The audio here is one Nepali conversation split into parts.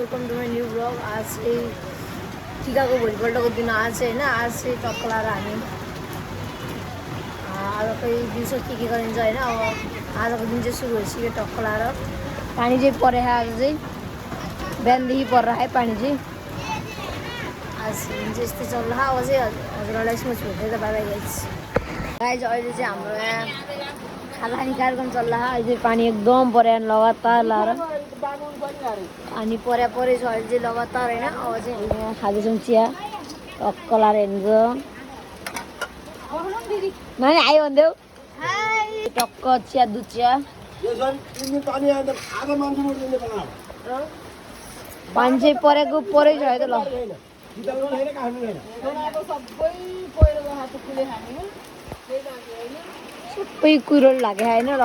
Welcome to my new blog. आज चाहिँ टिकाको भोलिपल्टको दिन आज चाहिँ होइन, आज चाहिँ टक्क लाएर हामी आज खै दिउँसो के गरिन्छ होइन। अब आजको दिन चाहिँ सुरु भइसक्यो टक्क लाएर। पानी चाहिँ परेछ आज चाहिँ, बिहानदेखि परिरहेको है पानी चाहिँ। आज दिन चाहिँ यस्तै चल्ला। अब चाहिँ हजुरहरूलाई यसमा छोड्दै त बाबा गाइज अहिले चाहिँ हाम्रो यहाँ खालाखानी कार्यक्रम चल्ला। अहिले पानी एकदम पऱ्यो लगातार लाएर अनि परे छ अहिले चाहिँ लगातार होइन। अब चाहिँ हामी यहाँ खाँदैछौँ चिया टक्क लाएर हेर्नु माने आयो भन्देऊ टक्क चिया दुध चिया पानी चाहिँ परेको परै छ है त। ल सबै कुरो लाग्यो होइन। ल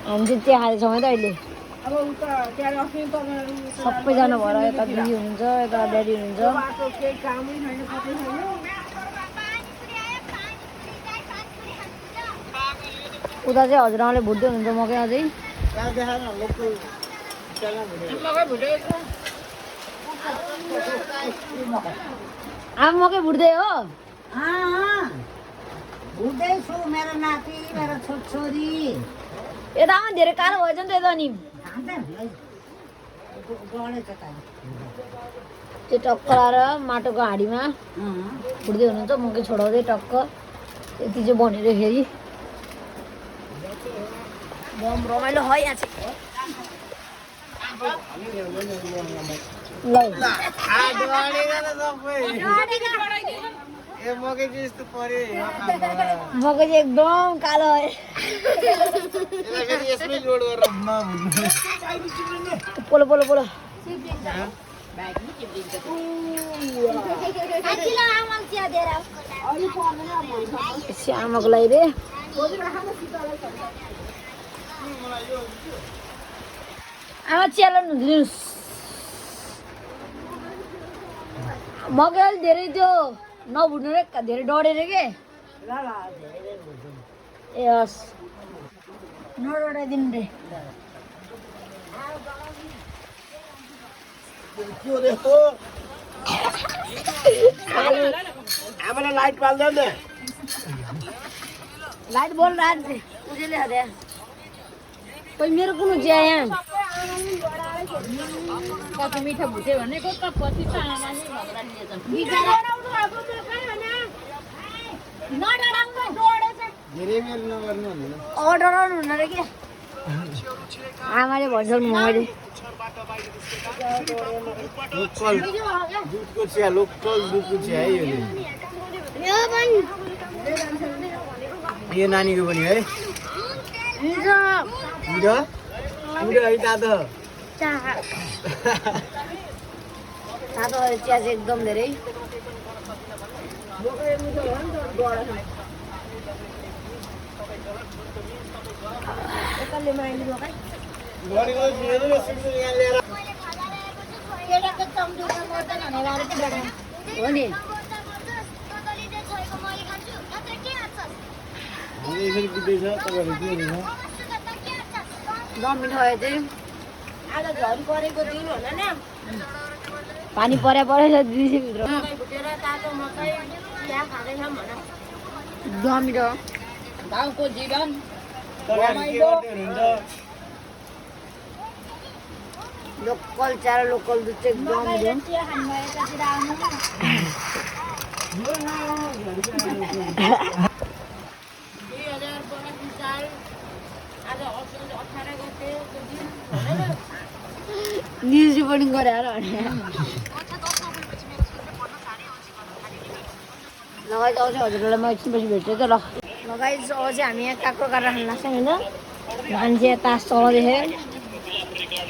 हामी चाहिँ चिया खाँदैछौँ है त अहिले। सबैजना भएर यता दिदी हुनुहुन्छ, यता ड्याडी हुनुहुन्छ। उता चाहिँ हजुरआमाले भुट्दै हुनुहुन्छ मकै अझै। आमा मकै भुट्दै हो? भुट्दैछु मेरो नाति मेरो छोरी। यता आमा धेरै कालो भएछ नि त यता नि। त्यो टक्क लाएर माटोको हाँडीमा भुट्दै हुनुहुन्छ मकै छोडाउँदै टक्क। यति चाहिँ बनेर फेरि बम रमाइलो है यहाँ चाहिँ। मकै चाहिँ एकदम कालो है। पोलो पोलो पोलो आमाको लागि रे। आमा चिया लानु दिनुहोस्। मकै अलिक धेरै त्यो नभुट्नु रे, धेरै डढेर के। ए हस् नडढाइदिनु रे। आमाले लाइट बाल्दैन नि। लाइट बोल रहा है मुझे ले दे कोई मेरो कुन चिया यहाँ कति मिठो भुट्यो भनेको त पछि त आमाले भगरा लिएछन्। धेरै मेरो नगर्नु भन्दैन। अर्डर हुन रे के आमाले भन्छन् मैले लोकल दुधको चिया, लोकल दुधको चिया है यो। यो नानीको पनि है मिठो मिठो है तातो। तातो चिया चाहिँ एकदम धेरै हो नि। दम मिठो भयो चाहिँ पानी परेछ दिदीभित्र दम मिठो गाउँको जीवन लोकल चिया र लोकल दुध चाहिँ एकदम न्युज रिपोर्टिङ गरेर लगाइ आउँछ हजुरलाई म एकछिनपछि भेट्छु त। ल लगाइ अब चाहिँ हामी यहाँ काँक्रो काटेर खान लाग्छौँ होइन। मान्छे तास चलाउँदै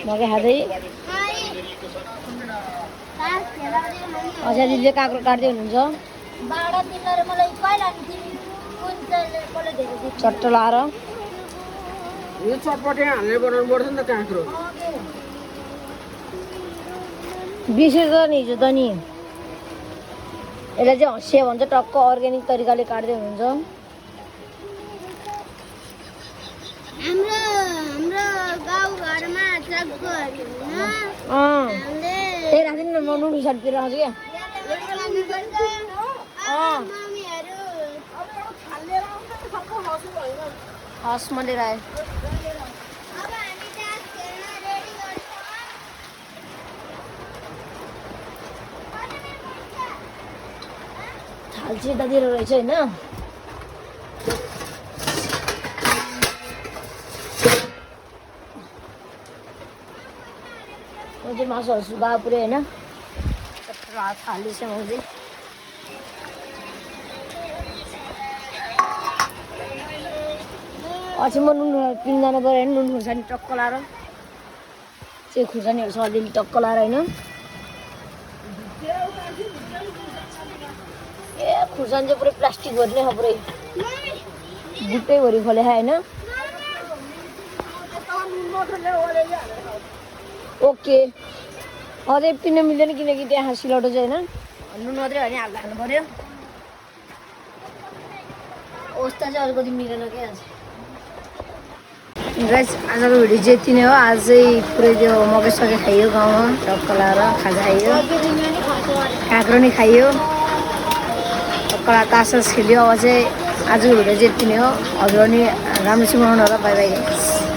मकै खाँदै अझै दिदीले काँक्रो काट्दै हुनुहुन्छ चट्ट लाएर। यो चटपटे हालेर बनाउनु पर्छ नि त काँक्रो। 20 रुपियाँ नि हिजो त नि। यसलाई चाहिँ हँसिया भन्छ टक्क अर्ग्यानिक तरिकाले काट्दै हुनुहुन्छ। हाम्रो गाउँघरमा ट्रकहरू म नुन साइडतिर आउँछु क्या हस् म लिएर आएँ थाल चाहिँ यतातिर रहेछ होइन म चाहिँ मासुहरू सुकाएको पुरै होइन थाली चाहिँ म चाहिँ अझै म नुन किन्दैन पऱ्यो होइन नुन खुर्सानी टक्क लाएर चाहिँ खुर्सानीहरू छ अलिअलि टक्क लाएर होइन ए खुर्सानी चाहिँ पुरै प्लास्टिक भरि नै छ पुरै बुट्टैभरि खोले होइन ओके अझै पिन्न मिल्दैन किनकि त्यहाँ सिलौटो चाहिँ होइन नुन मात्रै होइन हाल्दा खानु पऱ्यो अवस्था चाहिँ अलिकति मिलेन क्या आज गाइस आजको भिडियो चाहिँ यति नै हो आज चाहिँ पुरै त्यो मकै सकै खाइयो गाउँमा टक्क लाएर खाजा खाइयो काँक्रो नि खाइयो टक्क लाएर तास खेल्यो अब चाहिँ आजको भिडियो चाहिँ यति नै हो हजुर नि राम्रोसँग बनाउनु होला बाई बाई